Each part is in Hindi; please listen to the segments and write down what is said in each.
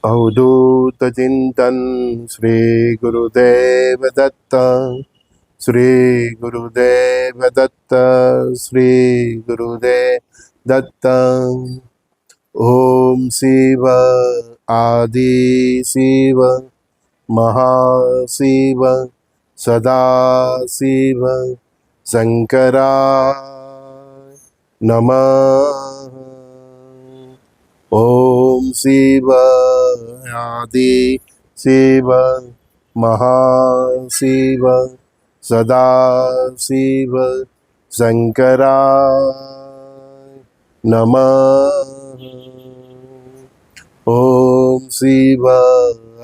अवधूत चिंतन श्री गुरुदेव दत्त। श्री गुरुदेव दत्त। श्री गुरुदेव दत्त। ओम शिव आदि शिव महाशिव सदा शिव शंकराय नमः। ओम शिव आदि शिव महाशिव सदा शिव शंकराय नमः। ओम शिव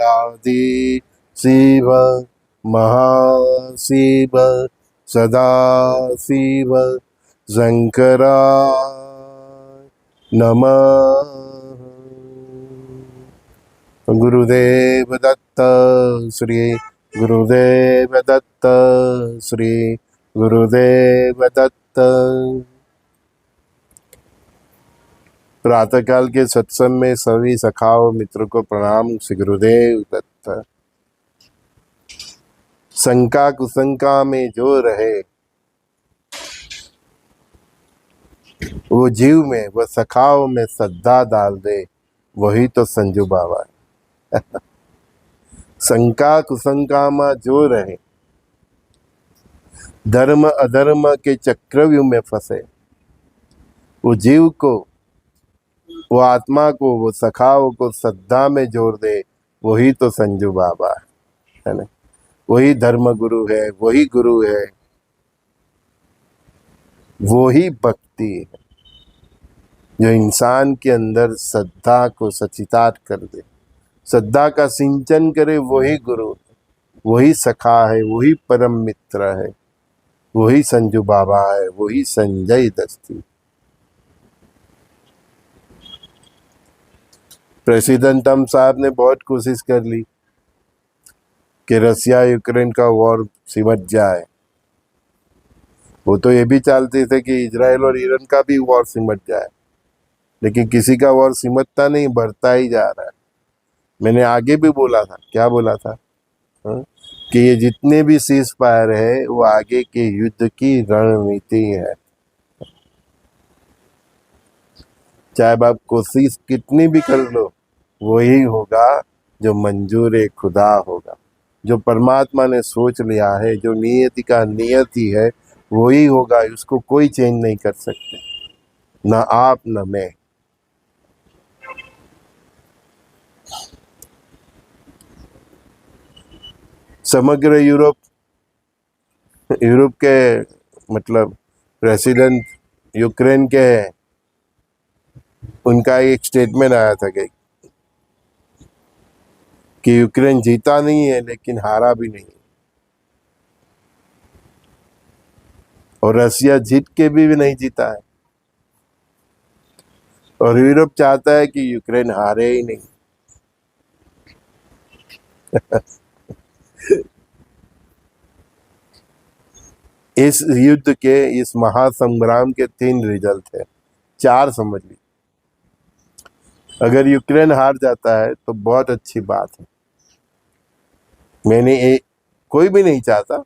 आदि शिव महाशिव सदा शिव शंकराय नमः। गुरुदेव दत्त। श्री गुरुदेव दत्त। श्री गुरुदेव दत्त। प्रातःकाल के सत्संग में सभी सखाओं मित्रों को प्रणाम। श्री गुरुदेव दत्त। शंका कुशंका में जो रहे वो जीव में, वह सखाओं में श्रद्धा डाल दे, वही तो संजू बाबा है। शंका कुशंका में जो रहे, धर्म अधर्म के चक्रव्यूह में फंसे, वो जीव को, वो आत्मा को, वो सखाओं को श्रद्धा में जोड़ दे, वही तो संजू बाबा है ना। वही धर्म गुरु है, वही गुरु है, वही भक्ति है जो इंसान के अंदर श्रद्धा को सचितार्थ कर दे, श्रद्धा का सिंचन करे। वही गुरु, वही सखा है, वही परम मित्र है, वही संजू बाबा है, वही संजय दस्ती। प्रेसिडेंट ट्रम्प साहब ने बहुत कोशिश कर ली कि रसिया यूक्रेन का वॉर सिमट जाए। वो तो ये भी चाहते थे कि इजराइल और ईरान का भी वॉर सिमट जाए, लेकिन किसी का वॉर सिमटता नहीं, बढ़ता ही जा रहा है। मैंने आगे भी बोला था, क्या बोला था? कि ये जितने भी सीज फायर है वो आगे के युद्ध की रणनीति है। चाहे आप कोशिश कितनी भी कर लो, वही होगा जो मंजूर खुदा होगा। जो परमात्मा ने सोच लिया है, जो नियति का नियति है, वही होगा। उसको कोई चेंज नहीं कर सकते, ना आप न मैं। समग्र यूरोप के मतलब प्रेसिडेंट यूक्रेन के, उनका एक स्टेटमेंट आया था कि यूक्रेन जीता नहीं है लेकिन हारा भी नहीं, और रसिया जीत के भी नहीं जीता है, और यूरोप चाहता है कि यूक्रेन हारे ही नहीं। इस युद्ध के, इस महासंग्राम के 3 रिजल्ट है, 4 समझ ली। अगर यूक्रेन हार जाता है तो बहुत अच्छी बात है। कोई भी नहीं चाहता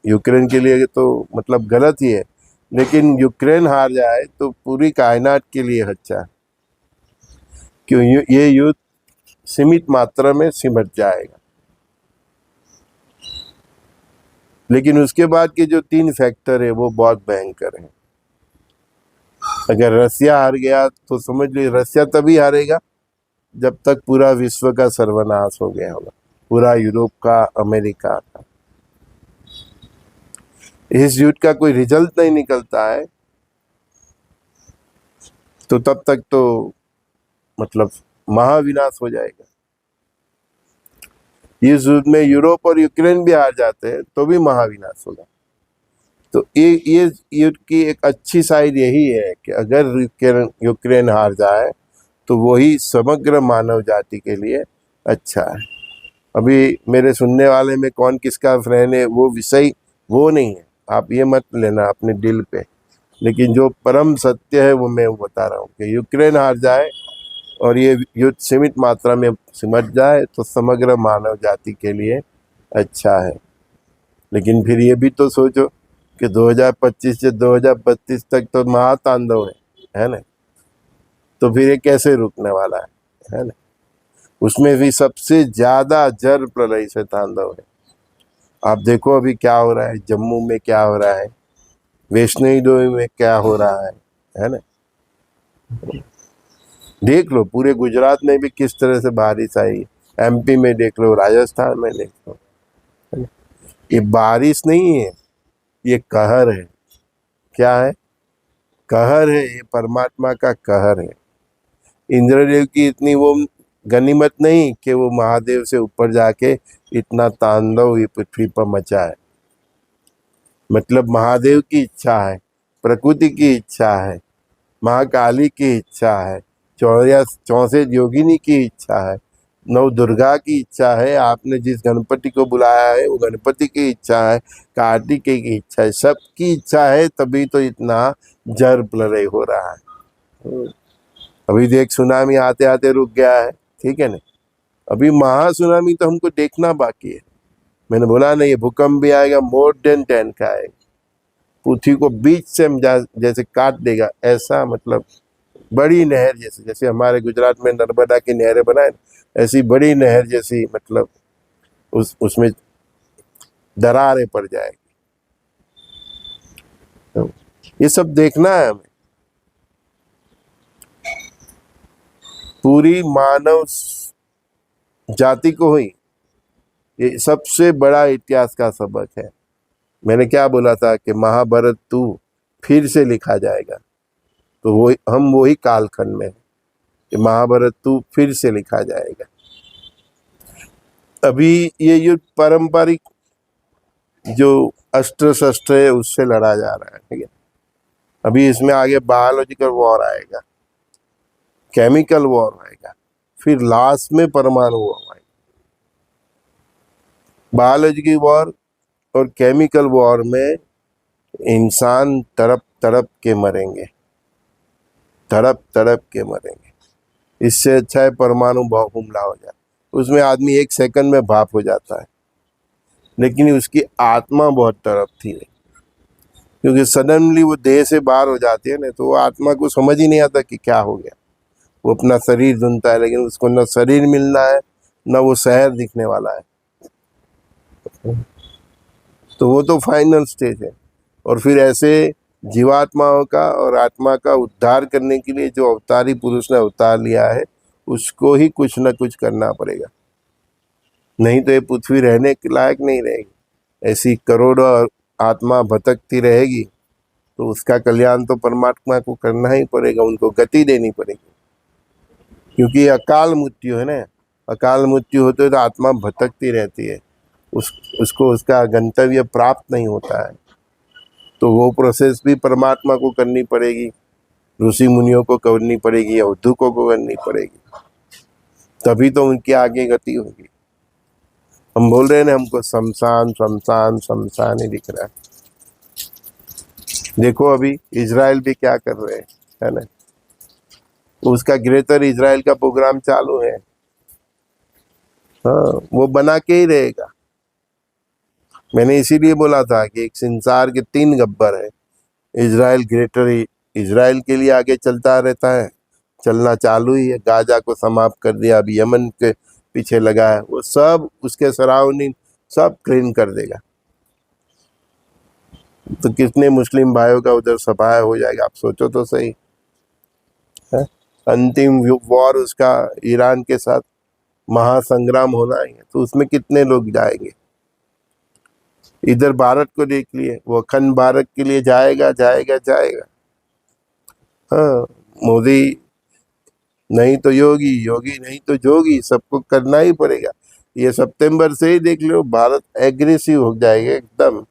यूक्रेन के लिए, तो मतलब गलत ही है, लेकिन यूक्रेन हार जाए तो पूरी कायनात के लिए अच्छा है, क्यों ये युद्ध सीमित मात्रा में सिमट जाएगा। लेकिन उसके बाद के जो 3 फैक्टर है वो बहुत भयंकर है। अगर रसिया हार गया तो समझ लीजिए रसिया तभी हारेगा जब तक पूरा विश्व का सर्वनाश हो गया होगा, पूरा यूरोप का, अमेरिका का। इस युद्ध का कोई रिजल्ट नहीं निकलता है तो तब तक तो मतलब महाविनाश हो जाएगा। इस युद्ध में यूरोप और यूक्रेन भी हार जाते हैं तो भी महाविनाश होगा। तो ये युद्ध की एक अच्छी साइड यही है कि अगर यूक्रेन हार जाए तो वही समग्र मानव जाति के लिए अच्छा है। अभी मेरे सुनने वाले में कौन किसका फ्रेंड है वो विषय वो नहीं है, आप ये मत लेना अपने दिल पे, लेकिन जो परम सत्य है वो मैं बता रहा हूँ कि यूक्रेन हार जाए और ये युद्ध सीमित मात्रा में सिमट जाए तो समग्र मानव जाति के लिए अच्छा है। लेकिन फिर ये भी तो सोचो कि 2025 से 2032 तक तो महातांडव है ना, तो फिर ये कैसे रुकने वाला है ना। उसमें भी सबसे ज्यादा जल प्रलय से तांडव है। आप देखो अभी क्या हो रहा है, जम्मू में क्या हो रहा है, वैष्णवी देवी में क्या हो रहा है ना। देख लो पूरे गुजरात में भी किस तरह से बारिश आई, एमपी में देख लो, राजस्थान में देख लो। ये बारिश नहीं है, ये कहर है। क्या है? कहर है, ये परमात्मा का कहर है। इंद्रदेव की इतनी वो गनीमत नहीं कि वो महादेव से ऊपर जाके इतना तांडव ये पृथ्वी पर मचा है। मतलब महादेव की इच्छा है, प्रकृति की इच्छा है, महाकाली की इच्छा है, 64 योगिनी की इच्छा है, नव दुर्गा की इच्छा है, आपने जिस गणपति को बुलाया है वो गणपति की इच्छा है, कार्तिकेय की इच्छा है, सबकी इच्छा है, तभी तो इतना जल प्रलय हो रहा है। अभी देख सुनामी आते आते रुक गया है, ठीक है ना। अभी महासुनामी तो हमको देखना बाकी है। मैंने बोला ना, ये भूकंप भी आएगा, मोर देन 10 का आएगा, पृथ्वी को बीच से जैसे काट देगा ऐसा। मतलब बड़ी नहर जैसे, जैसे हमारे गुजरात में नर्मदा की नहरें बनाए, ऐसी बड़ी नहर जैसी, मतलब उसमें दरारें पड़ जाएगी। तो ये सब देखना है हमें। पूरी मानव जाति को ही ये सबसे बड़ा इतिहास का सबक है। मैंने क्या बोला था कि महाभारत 2 फिर से लिखा जाएगा, तो वो हम वही कालखंड में कि महाभारत 2 फिर से लिखा जाएगा। अभी ये युद्ध पारंपरिक जो अस्त्र शस्त्र है उससे लड़ा जा रहा है, ठीक है। अभी इसमें आगे बायोलॉजिकल वॉर आएगा, केमिकल वॉर आएगा, फिर लास्ट में परमाणु वॉर आएगा। बायोलॉजिकल वॉर और केमिकल वॉर में इंसान तड़प तड़प के मरेंगे, तड़प तड़प के मरेंगे। इससे अच्छा है परमाणु हमला हो जाए, उसमें आदमी 1 सेकंड में भाप हो जाता है, लेकिन उसकी आत्मा बहुत तड़पती है, क्योंकि सडनली वो देह से बाहर हो जाती है ना, तो वो आत्मा को समझ ही नहीं आता कि क्या हो गया। वो अपना शरीर ढूंढता है, लेकिन उसको न शरीर मिलना है न वो शहर दिखने वाला है। तो वो तो फाइनल स्टेज है। और फिर ऐसे जीवात्माओं का और आत्मा का उद्धार करने के लिए जो अवतारी पुरुष ने अवतार लिया है, उसको ही कुछ न कुछ करना पड़ेगा, नहीं तो ये पृथ्वी रहने के लायक नहीं रहेगी। ऐसी करोड़ों आत्मा भटकती रहेगी, तो उसका कल्याण तो परमात्मा को करना ही पड़ेगा, उनको गति देनी पड़ेगी। क्योंकि अकाल मृत्यु है ना, अकाल मृत्यु होते तो आत्मा भटकती रहती है, उसको उसका गंतव्य प्राप्त नहीं होता है। तो वो प्रोसेस भी परमात्मा को करनी पड़ेगी, ऋषि मुनियों को करनी पड़ेगी, अवधूकों को करनी पड़ेगी, तभी तो उनकी आगे गति होगी। हम बोल रहे हैं ना, हमको शमशान शमशान शमशान ही दिख रहा है। देखो अभी इजराइल भी क्या कर रहे हैं, है ना। उसका ग्रेटर इजराइल का प्रोग्राम चालू है। हाँ, वो बना के ही रहेगा। मैंने इसीलिए बोला था कि एक संसार के 3 गब्बर है। इजराइल ग्रेटर इजराइल के लिए आगे चलता रहता है, चलना चालू ही है। गाजा को समाप्त कर दिया, अभी यमन के पीछे लगा है, वो सब उसके सराउंडिंग सब क्लीन कर देगा। तो कितने मुस्लिम भाइयों का उधर सफाया हो जाएगा, आप सोचो तो सही है। अंतिम वॉर उसका ईरान के साथ महासंग्राम होना ही है, तो उसमें कितने लोग जाएंगे। इधर भारत को देख लिए, वो अखंड भारत के लिए जाएगा जाएगा जाएगा। हाँ, मोदी नहीं तो योगी, योगी नहीं तो जोगी, सबको करना ही पड़ेगा। ये सितंबर से ही देख लो, भारत एग्रेसिव हो जाएगा, एकदम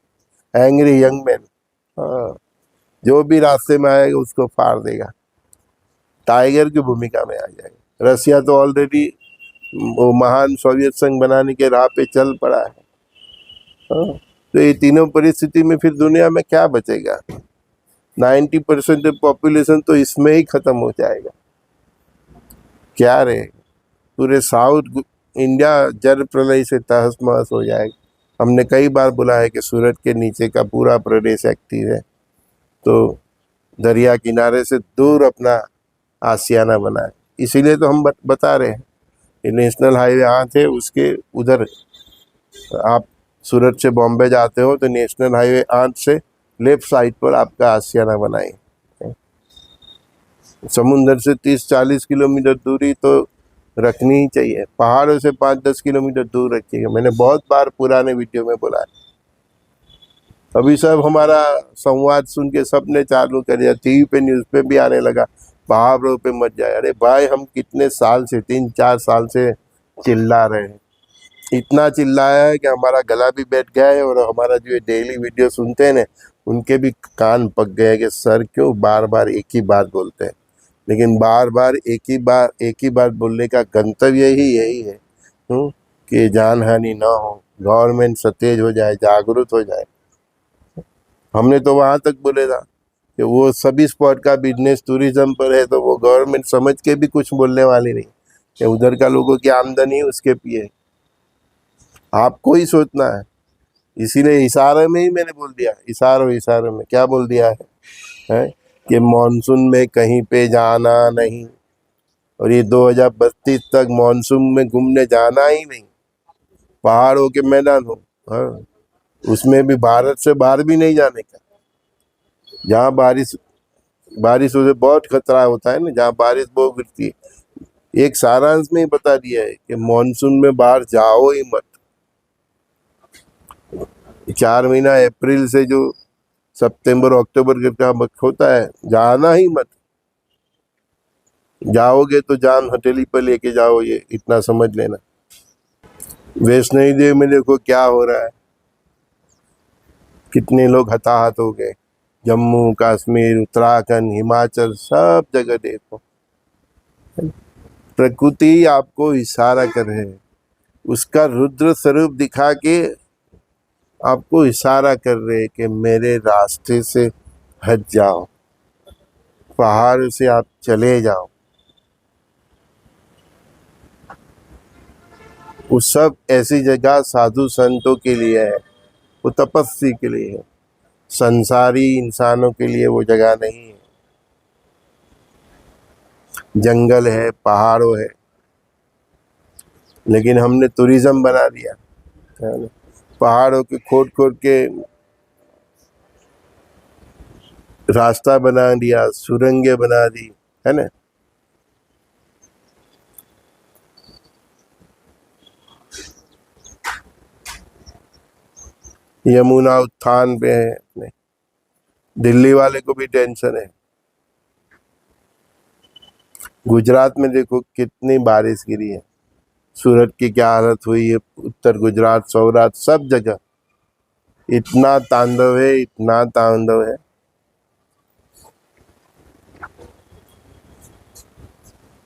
एंग्री यंग मैन। हाँ, जो भी रास्ते में आएगा उसको फाड़ देगा, टाइगर की भूमिका में आ जाएगा। रसिया तो ऑलरेडी वो महान सोवियत संघ बनाने के राह पे चल पड़ा है। हाँ, तो ये तीनों परिस्थिति में फिर दुनिया में क्या बचेगा? 90% पॉपुलेशन तो इसमें ही खत्म हो जाएगा। क्या रे, पूरे साउथ इंडिया जल प्रलय से तहस महस हो जाएगा। हमने कई बार बोला है कि सूरत के नीचे का पूरा प्रदेश एक्टिव है, तो दरिया किनारे से दूर अपना आशियाना बनाए। इसीलिए तो हम बता रहे हैं, ये नेशनल हाईवे यहाँ थे, उसके उधर आप सूरत से बॉम्बे जाते हो तो नेशनल हाईवे 8 से लेफ्ट साइड पर आपका आशियाना बनाए। समुंदर से 30-40 किलोमीटर दूरी तो रखनी ही चाहिए, पहाड़ों से 5-10 किलोमीटर दूर रखिएगा। मैंने बहुत बार पुराने वीडियो में बोला है। अभी सब हमारा संवाद सुन के सबने चालू कर दिया, टीवी पे न्यूज़ पे भी आने लगा, पहाड़ों पे मत जाए। अरे भाई, हम कितने साल से 3-4 साल से चिल्ला रहे हैं, इतना चिल्लाया है कि हमारा गला भी बैठ गया है, और हमारा जो डेली वीडियो सुनते हैं ना, उनके भी कान पक गए कि सर क्यों बार बार एक ही बात बोलते हैं। लेकिन बार बार एक ही बात बोलने का गंतव्य ही यही है कि जान हानि ना हो, गवर्नमेंट सतेज हो जाए, जागरूक हो जाए। हमने तो वहाँ तक बोले था कि वो सभी स्पॉट का बिजनेस टूरिज्म पर है, तो वो गवर्नमेंट समझ के भी कुछ बोलने वाली नहीं कि उधर का लोगों की आमदनी उसके पिए। आपको ही सोचना है। इसीलिए इशारे में ही मैंने बोल दिया, इशारों में क्या बोल दिया है कि मॉनसून में कहीं पे जाना नहीं, और ये 2032 तक मॉनसून में घूमने जाना ही नहीं। पहाड़ों के मैदान हो, हाँ, उसमें भी भारत से बाहर भी नहीं जाने का। जहाँ बारिश से बहुत खतरा होता है ना, जहाँ बारिश बहुत गिरती है। एक सारांश में ही बता दिया है कि मॉनसून में बाहर जाओ ही मत। 4 महीना अप्रैल से जो सितंबर अक्टूबर का वक्त होता है, जाना ही मत। जाओगे तो जान हथेली पर लेके जाओ, ये इतना समझ लेना। वैष्णो देवी में देखो क्या हो रहा है, कितने लोग हताहत हो गए। जम्मू कश्मीर, उत्तराखंड, हिमाचल, सब जगह देखो। प्रकृति आपको इशारा कर रहे है, उसका रुद्र स्वरूप दिखा के आपको इशारा कर रहे कि मेरे रास्ते से हट जाओ, पहाड़ से आप चले जाओ। वो सब ऐसी जगह साधु संतों के लिए है, वो तपस्वी के लिए है, संसारी इंसानों के लिए वो जगह नहीं है। जंगल है, पहाड़ों है, लेकिन हमने टूरिज्म बना दिया। पहाड़ों के खोद खोद के रास्ता बना दिया, सुरंगें बना दी, है ना। यमुना उत्थान पे है अपने, दिल्ली वाले को भी टेंशन है। गुजरात में देखो कितनी बारिश गिरी है, सूरत की क्या हालत हुई है, उत्तर गुजरात, सौराष्ट्र, सब जगह इतना तांडव है, इतना तांडव है।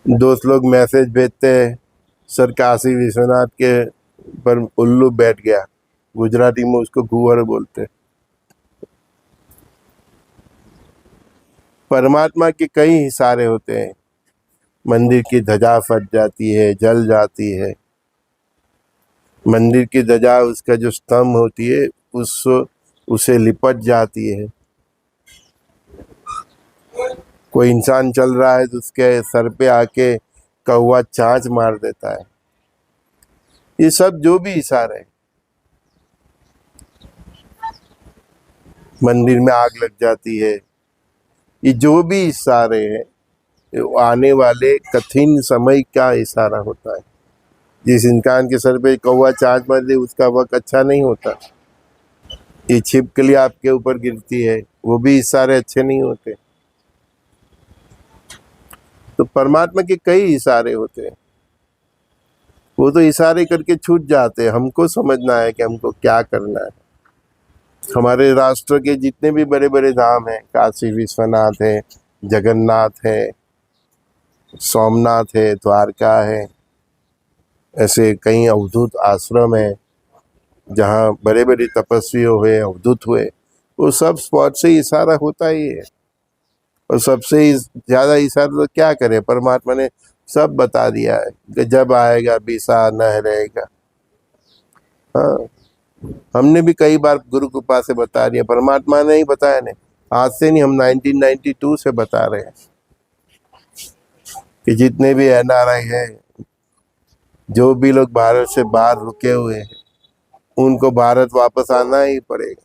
दोस्त लोग मैसेज भेजते हैं, सर काशी विश्वनाथ के पर उल्लू बैठ गया, गुजराती में उसको गुवर बोलते हैं। परमात्मा के कई इशारे होते हैं। मंदिर की ध्वजा फट जाती है, जल जाती है। मंदिर की ध्वजा, उसका जो स्तंभ होती है, उसे लिपट जाती है। कोई इंसान चल रहा है तो उसके सर पे आके कौवा चांच मार देता है। ये सब जो भी इशारे हैं, मंदिर में आग लग जाती है, ये जो भी इशारे हैं, आने वाले कठिन समय का इशारा होता है। जिस इंसान के सर पे कौवा चांच मार दे, उसका वक्त अच्छा नहीं होता। ये छिपकली आपके ऊपर गिरती है, वो भी इशारे अच्छे नहीं होते। तो परमात्मा के कई इशारे होते हैं, वो तो इशारे करके छूट जाते हैं। हमको समझना है कि हमको क्या करना है। हमारे राष्ट्र के जितने भी बड़े बड़े धाम हैं, काशी विश्वनाथ है, जगन्नाथ है, सोमनाथ है, द्वारका है, ऐसे कई अवधूत आश्रम है जहाँ बड़े बड़े तपस्वी हुए, अवधूत हुए। वो सब स्पॉट से इशारा होता ही है। और सबसे ज़्यादा इशारा तो क्या करे, परमात्मा ने सब बता दिया है कि जब आएगा वीसा न रहेगा। हाँ, हमने भी कई बार गुरु कृपा से बता दिया, परमात्मा ने ही बताया नहीं। आज से नहीं, हम 1992 से बता रहे हैं कि जितने भी एनआरआई हैं, जो भी लोग भारत से बाहर रुके हुए हैं, उनको भारत वापस आना ही पड़ेगा।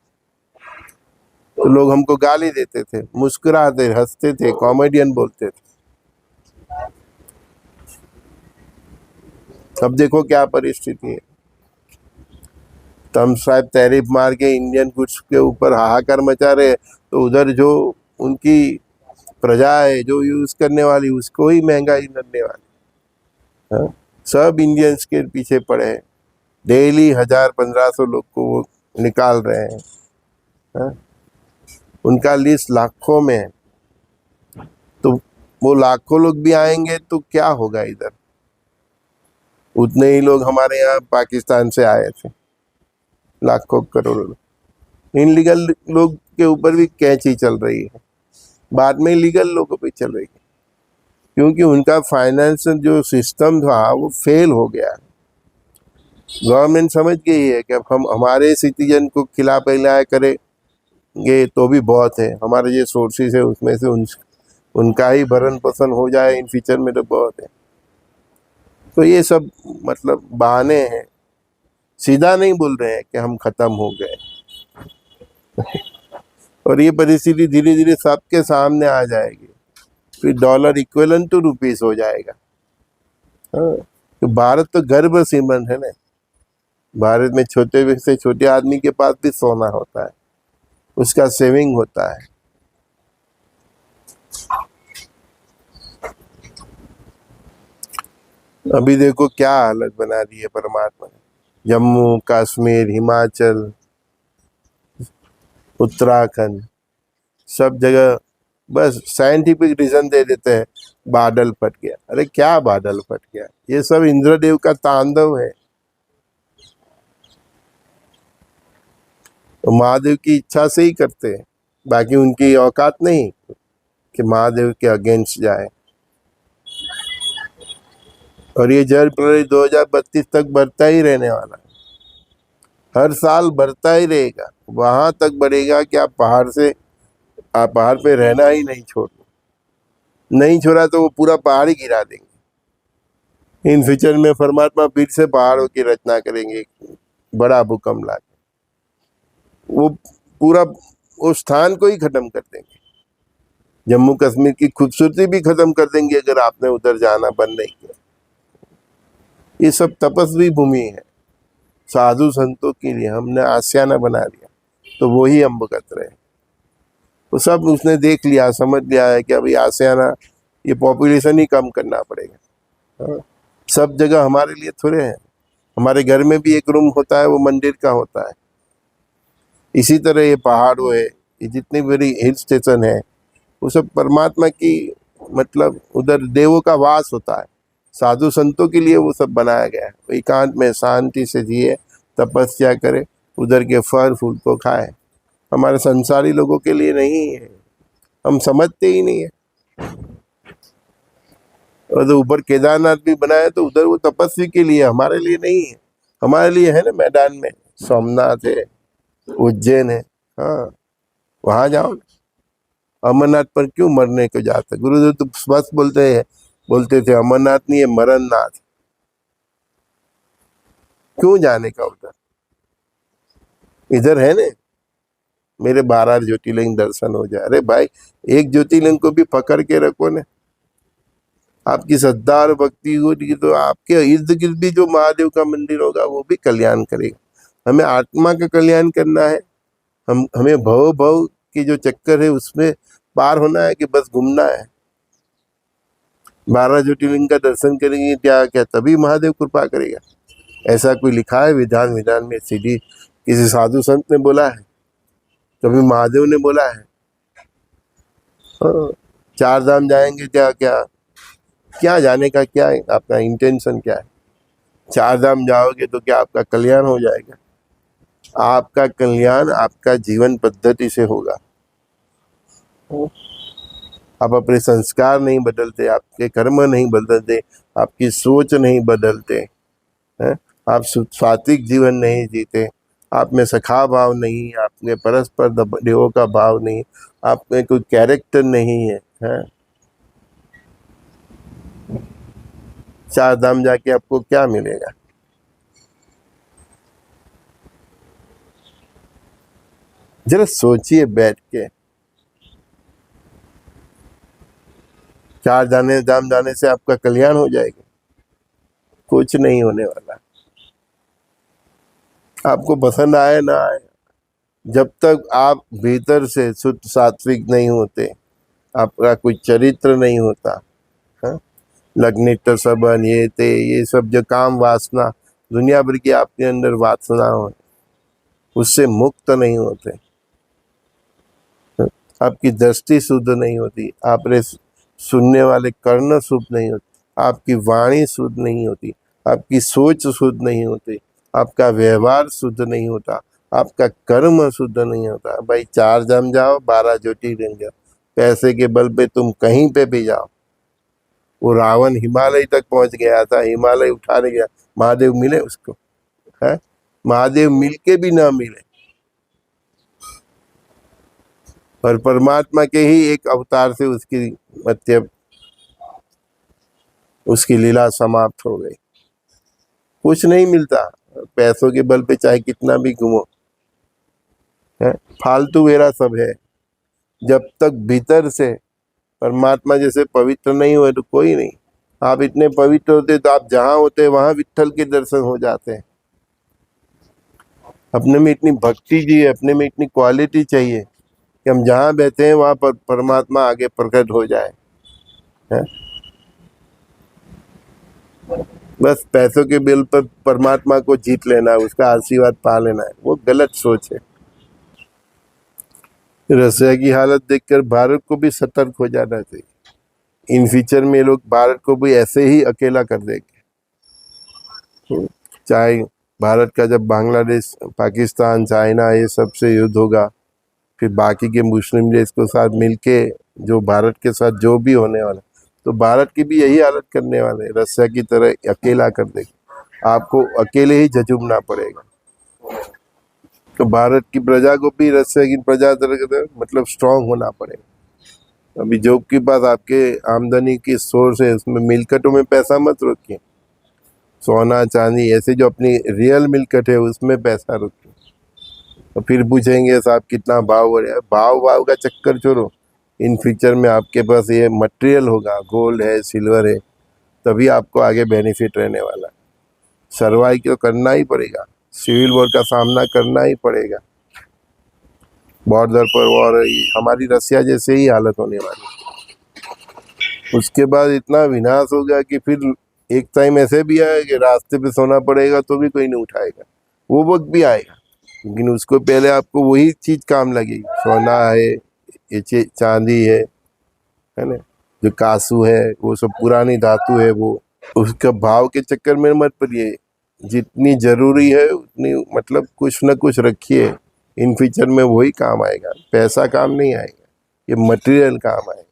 तो लोग हमको गाली देते थे, मुस्कुराते हंसते थे, कॉमेडियन बोलते थे। अब देखो क्या परिस्थिति है। ट्रम्प साहब टैरिफ मार के इंडियन गुड्स के ऊपर हाहाकार मचा रहे हैं, तो उधर जो उनकी प्रजा है जो यूज करने वाली, उसको ही महंगाई करने वाली। हाँ? सब इंडियंस के पीछे पड़े हैं। डेली 1000-1500 लोग को वो निकाल रहे हैं। हाँ? उनका लिस्ट लाखों में है। तो वो लाखों लोग भी आएंगे तो क्या होगा इधर? उतने ही लोग हमारे यहाँ पाकिस्तान से आए थे, लाखों करोड़ों लोग। इनलीगल लोग के ऊपर भी कैंची चल रही है, बाद में लीगल लोगों पे चल रही है, क्योंकि उनका फाइनेंस जो सिस्टम था वो फेल हो गया। गवर्नमेंट समझ गई है कि अब हम हमारे सिटीजन को खिला पिलाया करेंगे तो भी बहुत है, हमारे जो सोर्सेज है उसमें से उनका ही भरण पोषण हो जाए इन फ्यूचर में तो बहुत है। तो ये सब मतलब बहाने हैं, सीधा नहीं बोल रहे हैं कि हम खत्म हो गए। और ये परिस्थिति धीरे धीरे सबके सामने आ जाएगी, फिर डॉलर इक्विवेलेंट टू रुपीस हो जाएगा। हाँ, तो भारत तो गर्व सीमंत है ना। भारत में छोटे से छोटे आदमी के पास भी सोना होता है, उसका सेविंग होता है। अभी देखो क्या हालत बना दी है परमात्मा ने। जम्मू कश्मीर, हिमाचल, उत्तराखंड, सब जगह बस साइंटिफिक रीजन दे देते हैं, बादल फट गया। अरे क्या बादल फट गया? ये सब इंद्रदेव का तांडव है। तो महादेव की इच्छा से ही करते हैं, बाकी उनकी औकात नहीं कि महादेव के अगेंस्ट जाए। और ये जल प्रलय 2032 तक बढ़ता ही रहने वाला है, हर साल बढ़ता ही रहेगा। वहां तक बढ़ेगा कि आप पहाड़ पे रहना ही नहीं नहीं छोड़ा तो वो पूरा पहाड़ ही गिरा देंगे। इन फ्यूचर में परमात्मा फिर से पहाड़ों की रचना करेंगे, बड़ा भूकंप ला के वो पूरा उस स्थान को ही खत्म कर देंगे। जम्मू कश्मीर की खूबसूरती भी खत्म कर देंगे अगर आपने उधर जाना बंद नहीं किया। ये सब तपस्वी भूमि है, साधु संतों के लिए हमने आशियाना बना दिया, तो वो ही हम भुगत रहे हैं। वो सब उसने देख लिया, समझ लिया है कि अभी आशियाना, ये पॉपुलेशन ही कम करना पड़ेगा। हाँ, सब जगह हमारे लिए थोड़े हैं। हमारे घर में भी एक रूम होता है, वो मंदिर का होता है। इसी तरह ये पहाड़ों है, ये जितनी बड़ी हिल स्टेशन है, वो सब परमात्मा की मतलब उधर देवों का वास होता है। साधु संतों के लिए वो सब बनाया गया है। वो एकांत में शांति से जिए, तपस्या करे, उधर के फल फूल को खाए। हमारे संसारी लोगों के लिए नहीं है, हम समझते ही नहीं है। और तो ऊपर केदारनाथ भी बनाया तो उधर वो तपस्वी के लिए, हमारे लिए नहीं है। हमारे लिए है ना, मैदान में सोमनाथ है, उज्जैन है। हाँ, वहां जाओ। अमरनाथ पर क्यों मरने को जाते? गुरुदेव तो स्वस्थ बोलते थे अमरनाथ नहीं है, मरननाथ। क्यों जाने का उधर? इधर है ना, मेरे 12 ज्योतिर्लिंग दर्शन हो जाए। अरे भाई, एक ज्योतिर्लिंग को भी पकड़ के रखो ना। आपकी श्रद्धा और भक्ति होगी तो आपके इर्द गिर्द भी जो महादेव का मंदिर होगा वो भी कल्याण करेगा। हमें आत्मा का कल्याण करना है। हमें भव भव की जो चक्कर है उसमें पार होना है कि बस घूमना है। 12 ज्योतिर्लिंग का दर्शन करेंगे क्या क्या तभी महादेव कृपा करेगा? ऐसा कोई लिखा है विधान में? सीधी किसी साधु संत ने बोला है? कभी महादेव ने बोला है? हाँ, 4 धाम जाएंगे क्या क्या क्या जाने का क्या है? आपका इंटेंशन क्या है? 4 धाम जाओगे तो क्या आपका कल्याण हो जाएगा? आपका कल्याण आपका जीवन पद्धति से होगा। आप अपने संस्कार नहीं बदलते, आपके कर्म नहीं बदलते, आपकी सोच नहीं बदलते हैं, आप सात्विक जीवन नहीं जीते, आप में सखा भाव नहीं, आप में परस्पर देवों का भाव नहीं, आप में कोई कैरेक्टर नहीं है, हैं? चार धाम जाके आपको क्या मिलेगा? जरा सोचिए बैठ के। चार धाम जाने से आपका कल्याण हो जाएगा? कुछ नहीं होने वाला। आपको पसंद आए ना आए, जब तक आप भीतर से शुद्ध सात्विक नहीं होते, आपका कोई चरित्र नहीं होता, हाँ? लग्निष्ठ सबन ये सब जो काम वासना दुनिया भर की आपके अंदर वासना हो, उससे मुक्त नहीं होते, आपकी दृष्टि शुद्ध नहीं होती, आपने सुनने वाले कर्ण शुद्ध नहीं होते, आपकी वाणी शुद्ध नहीं होती, आपकी सोच शुद्ध नहीं होती, आपका व्यवहार शुद्ध नहीं होता, आपका कर्म शुद्ध नहीं होता। भाई चार धाम जाओ, 12 ज्योतिर्लिंग जाओ, पैसे के बल पे तुम कहीं पे भी जाओ। वो रावण हिमालय तक पहुंच गया था, हिमालय उठाने गया, महादेव मिले उसको? है महादेव मिलके भी ना मिले, और परमात्मा के ही एक अवतार से उसकी मतलब उसकी लीला समाप्त हो गई। कुछ नहीं मिलता, पैसों के बल पे चाहे कितना भी घूमो, है फालतू वेरा सब है। जब तक भीतर से परमात्मा जैसे पवित्र नहीं हुए तो कोई नहीं। आप इतने पवित्र होते तो आप जहाँ होते वहां विट्ठल के दर्शन हो जाते हैं। अपने में इतनी भक्ति चाहिए, अपने में इतनी क्वालिटी चाहिए कि हम जहाँ बैठे हैं वहां पर परमात्मा आगे प्रकट हो जाए, है? बस पैसों के बिल पर परमात्मा को जीत लेना है, उसका आशीर्वाद पा लेना है, वो गलत सोच है। रसिया की हालत देखकर भारत को भी सतर्क हो जाना चाहिए। इन फ्यूचर में लोग भारत को भी ऐसे ही अकेला कर देंगे। चाहे भारत का जब बांग्लादेश, पाकिस्तान, चाइना ये सबसे युद्ध होगा, फिर बाकी के मुस्लिम देश के साथ मिलके जो भारत के साथ जो भी होने वाला, तो भारत की भी यही हालत करने वाले, रसिया की तरह अकेला कर देंगे। आपको अकेले ही झुकना पड़ेगा। तो भारत की प्रजा को भी रसिया की प्रजा तरह मतलब स्ट्रांग होना पड़ेगा। अभी जो के पास आपके आमदनी की सोर्स है उसमें मिलकतों में पैसा मत रखिए, सोना चांदी ऐसे जो अपनी रियल मिलकत है उसमें पैसा रखिए। तो फिर पूछेंगे साहब कितना भाव हो रहा है, भाव का चक्कर छोड़ो। इन फ्यूचर में आपके पास ये मटेरियल होगा, गोल्ड है, सिल्वर है, तभी आपको आगे बेनिफिट रहने वाला है। सर्वाइव तो करना ही पड़ेगा, सिविल वॉर का सामना करना ही पड़ेगा, बॉर्डर पर वॉर, हमारी रसिया जैसे ही हालत होने वाली। उसके बाद इतना विनाश होगा कि फिर एक टाइम ऐसे भी आएगा कि रास्ते पे सोना पड़ेगा तो भी कोई नहीं उठाएगा, वो वक्त भी आएगा। लेकिन उसको पहले आपको वही चीज काम लगेगी, सोना है, ये चांदी है ना, जो कासू है, वो सब पुरानी धातु है, वो उसका भाव के चक्कर में मत पड़िए। जितनी जरूरी है उतनी मतलब कुछ न कुछ रखिए, इन फ्यूचर में वही काम आएगा, पैसा काम नहीं आएगा, ये मटेरियल काम आएगा।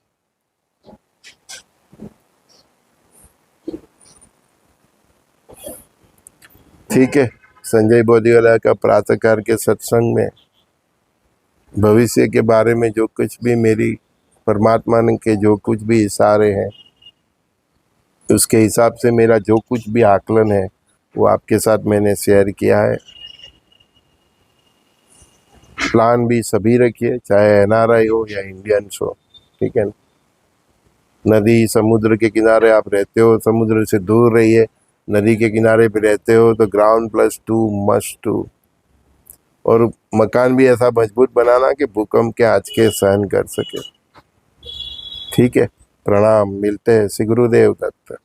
ठीक है, संजय बोधीवाला का प्रातःकाल के सत्संग में भविष्य के बारे में जो कुछ भी मेरी परमात्मा ने के जो कुछ भी इशारे हैं, उसके हिसाब से मेरा जो कुछ भी आकलन है वो आपके साथ मैंने शेयर किया है। प्लान भी सभी रखिए, चाहे एनआरआई हो या इंडियंस हो, ठीक है। नदी समुद्र के किनारे आप रहते हो, समुद्र से दूर रहिए। नदी के किनारे पे रहते हो तो ग्राउंड +2 मस्ट टू, और मकान भी ऐसा मजबूत बनाना कि भूकंप के आंचके सहन कर सके। ठीक है, प्रणाम, मिलते हैं। श्री गुरुदेव दत्त।